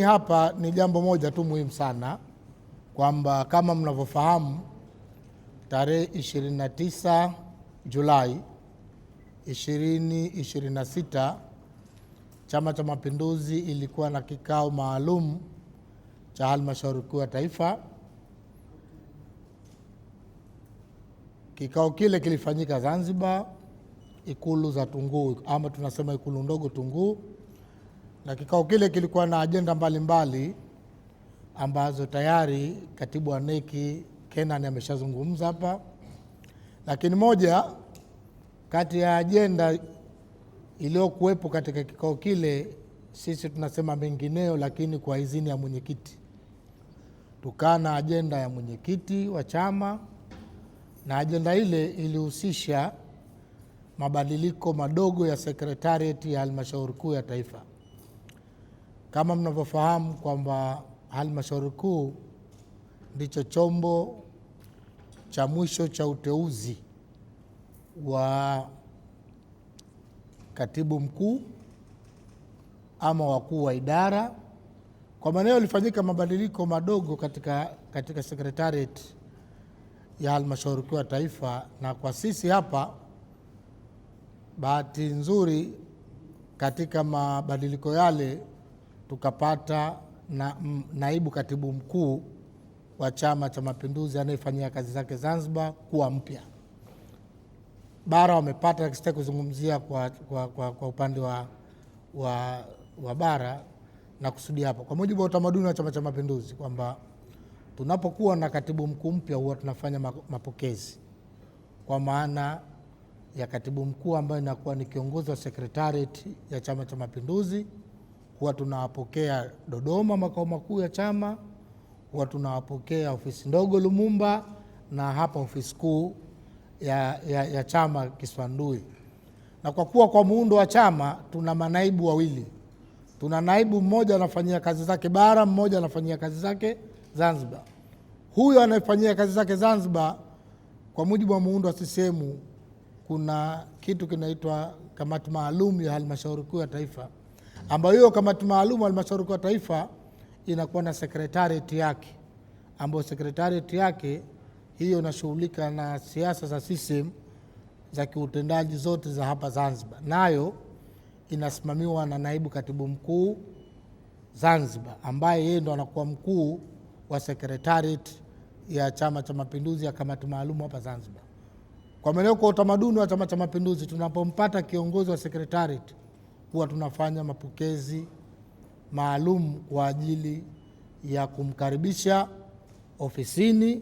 Hapa ni jambo moja tu muhimu sana, kwamba kama mnavyofahamu tarehe 29 Julai 2026 Chama cha Mapinduzi ilikuwa na kikao maalum cha Halmashauri Kuu ya Taifa. Kikao kile kilifanyika Zanzibar, Ikulu za Tunguu, ama tunasema Ikulu ndogo Tunguu, na kikao kile kilikuwa na ajenda mbalimbali ambazo tayari Katibu wa NEC Kenan ameshazungumza hapa. Lakini moja kati ya ajenda iliyokuwepo katika kikao kile, sisi tunasema mengineo, lakini kwa idhini ya mwenyekiti, tukana ajenda ya mwenyekiti wa chama, na ajenda ile ilihusisha mabadiliko madogo ya sekretarieti ya Halmashauri Kuu ya Taifa. Kama mnavyofahamu kwamba Halmashauri Kuu ndicho chombo cha mwisho cha uteuzi wa katibu mkuu ama wakuu wa idara. Kwa maana hiyo ilifanyika mabadiliko madogo katika sekretarieti ya Halmashauri Kuu ya Taifa, na kwa sisi hapa bahati nzuri katika mabadiliko yale tukapata naibu katibu mkuu wa Chama cha Mapinduzi anayefanyia kazi zake Zanzibar kuwa mpya. Bara wamepata, sitaki kuzungumzia kwa upande wa bara, na kusudia hapa kwa mujibu wa utamaduni wa Chama cha Mapinduzi kwamba tunapokuwa na katibu mkuu mpya huwa tunafanya mapokezi, kwa maana ya katibu mkuu ambaye inakuwa ni kiongozi wa sekretarieti ya Chama cha Mapinduzi. Huwa tunawapokea Dodoma, makao makuu ya chama, tunawapokea ofisi ndogo Lumumba, na hapa ofisi kuu ya chama Kiswandui. Na kwa kuwa kwa muundo wa chama tuna manaibu wawili, tuna naibu mmoja anafanyia kazi zake bara, mmoja anafanyia kazi zake Zanzibar. Huyo anayefanyia kazi zake Zanzibar, kwa mujibu wa muundo wa CCM, kuna kitu kinaitwa kamati maalum ya Halmashauri Kuu ya Taifa, ambayo hiyo kamati maalum ya Halmashauri Kuu ya Taifa inakuwa na sekretarieti yake, ambayo sekretarieti yake hiyo inashughulika na siasa za CCM za kiutendaji zote za hapa Zanzibar, nayo inasimamiwa na naibu katibu mkuu Zanzibar, ambaye yeye ndo anakuwa mkuu wa sekretarieti ya Chama cha Mapinduzi ya kamati maalum hapa Zanzibar. Kwa maana kwa utamaduni wa Chama cha Mapinduzi, tunapompata kiongozi wa sekretarieti huwa tunafanya mapokezi maalum kwa ajili ya kumkaribisha ofisini,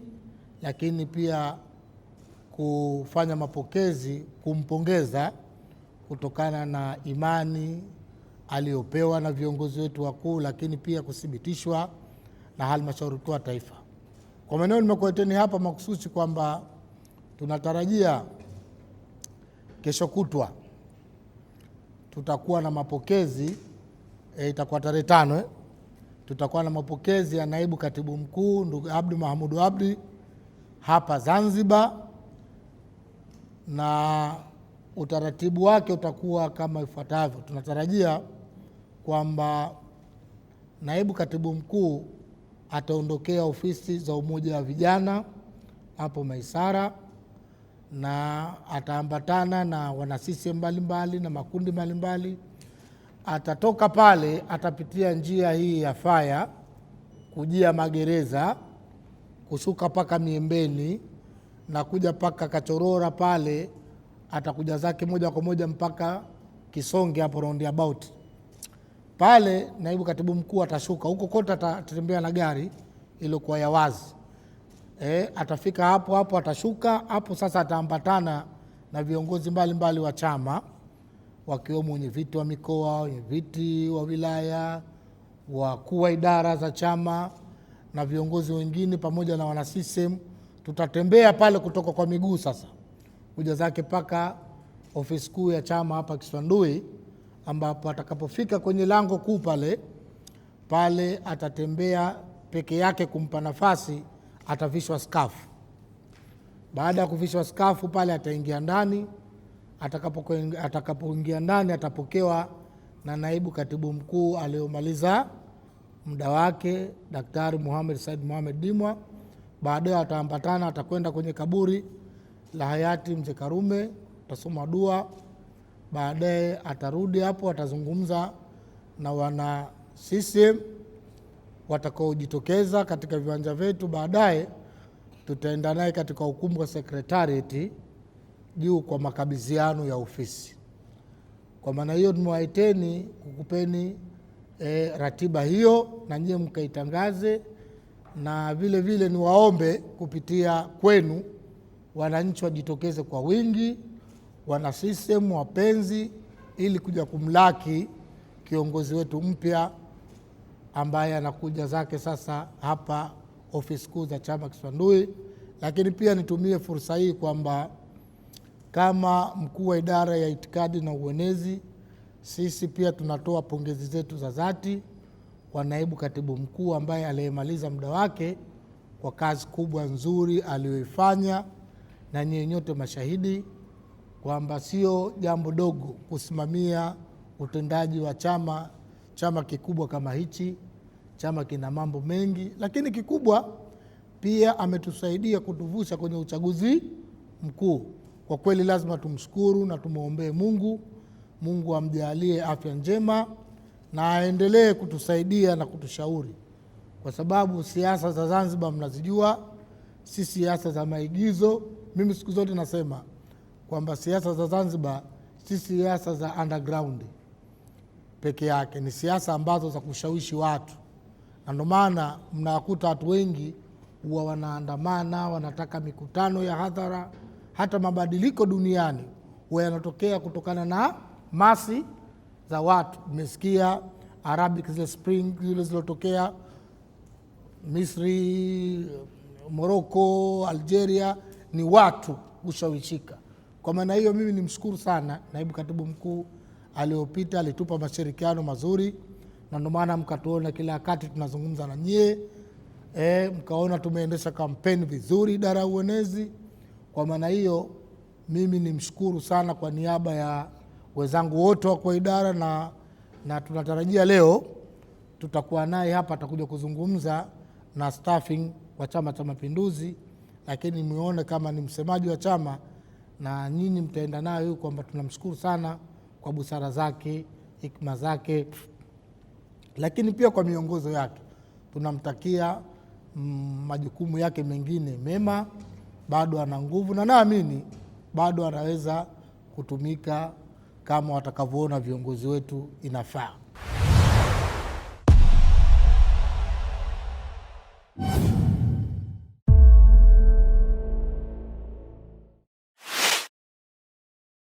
lakini pia kufanya mapokezi kumpongeza kutokana na imani aliyopewa na viongozi wetu wakuu, lakini pia kuthibitishwa na Halmashauri Kuu ya Taifa. Kwa maana nimekuleteni hapa mahususi kwamba tunatarajia kesho kutwa tutakuwa na mapokezi, itakuwa tarehe 5, tutakuwa na mapokezi ya naibu katibu mkuu ndugu Abdi Mahmud Abdi hapa Zanzibar, na utaratibu wake utakuwa kama ifuatavyo. Tunatarajia kwamba naibu katibu mkuu ataondokea ofisi za Umoja wa Vijana hapo Maisara, na ataambatana na wana CCM mbalimbali na makundi mbalimbali. Atatoka pale, atapitia njia hii ya Faya kujia Magereza, kushuka paka Miembeni na kuja paka Kachorora. Pale atakuja zake moja kwa moja mpaka Kisonge hapo roundabout. Pale naibu katibu mkuu atashuka huko kote, atatembea na gari iliyokuwa ya wazi. Atafika hapo atashuka hapo. Sasa ataambatana na viongozi mbalimbali wa chama, wakiwemo wenye viti wa mikoa, wenye viti wa wilaya, wakuu wa idara za chama na viongozi wengine pamoja na wana CCM. Tutatembea pale kutoka kwa miguu sasa kuja zake paka ofisi kuu ya chama hapa Kiswandui, ambapo atakapofika kwenye lango kuu pale atatembea peke yake, kumpa nafasi atavishwa skafu. Baada ya kuvishwa skafu pale ataingia ndani. Atakapoingia ndani atapokewa na naibu katibu mkuu aliyomaliza muda wake Daktari Mohamed Said Mohamed Dimwa. Baadaye ataambatana, atakwenda kwenye kaburi la hayati Mzee Karume, atasoma dua. Baadaye atarudi hapo, atazungumza na wana CCM watakaojitokeza katika viwanja vyetu. Baadaye tutaenda naye katika ukumbi wa Secretariat juu kwa makabidhiano ya ofisi. Kwa maana hiyo tumewaiteni kukupeni ratiba hiyo na nyie mkaitangaze, na vile vile niwaombe kupitia kwenu wananchi wajitokeze kwa wingi, wana CCM wapenzi, ili kuja kumlaki kiongozi wetu mpya ambaye anakuja zake sasa hapa ofisi kuu za chama Kiswandui. Lakini pia nitumie fursa hii kwamba kama mkuu wa idara ya itikadi na uenezi, sisi pia tunatoa pongezi zetu za dhati kwa naibu katibu mkuu ambaye aliyemaliza muda wake kwa kazi kubwa nzuri aliyoifanya, na nyinyi nyote mashahidi kwamba sio jambo dogo kusimamia utendaji wa chama kikubwa kama hichi. Chama kina mambo mengi, lakini kikubwa pia ametusaidia kutuvusha kwenye uchaguzi mkuu. Kwa kweli lazima tumshukuru na tumuombee Mungu amjalie afya njema na aendelee kutusaidia na kutushauri, kwa sababu siasa za Zanzibar mnazijua, si siasa za maigizo. Mimi siku zote nasema kwamba siasa za Zanzibar si siasa za underground peke yake, ni siasa ambazo za kushawishi watu, na ndio maana mnawakuta watu wengi huwa wanaandamana, wanataka mikutano ya hadhara. Hata mabadiliko duniani huwa yanatokea kutokana na masi za watu. Mmesikia Arabic Spring zile zilizotokea Misri, Morocco, Algeria, ni watu kushawishika. Kwa maana hiyo mimi nimshukuru sana naibu katibu mkuu aliyopita, alitupa mashirikiano mazuri, na ndio maana mkatuona kila wakati tunazungumza na nyie, mkaona tumeendesha kampeni vizuri idara ya uenezi. Kwa maana hiyo mimi nimshukuru sana kwa niaba ya wenzangu wote wa idara, na tunatarajia leo tutakuwa naye hapa, atakuja kuzungumza na staffing wa Chama cha Mapinduzi, lakini nimeona kama ni msemaji wa chama na nyinyi mtaenda nayo, kwamba tunamshukuru sana kwa busara zake, hikma zake, lakini pia kwa miongozo yake. Tunamtakia majukumu yake mengine mema, bado ana nguvu na naamini bado anaweza kutumika kama watakavyoona viongozi wetu inafaa.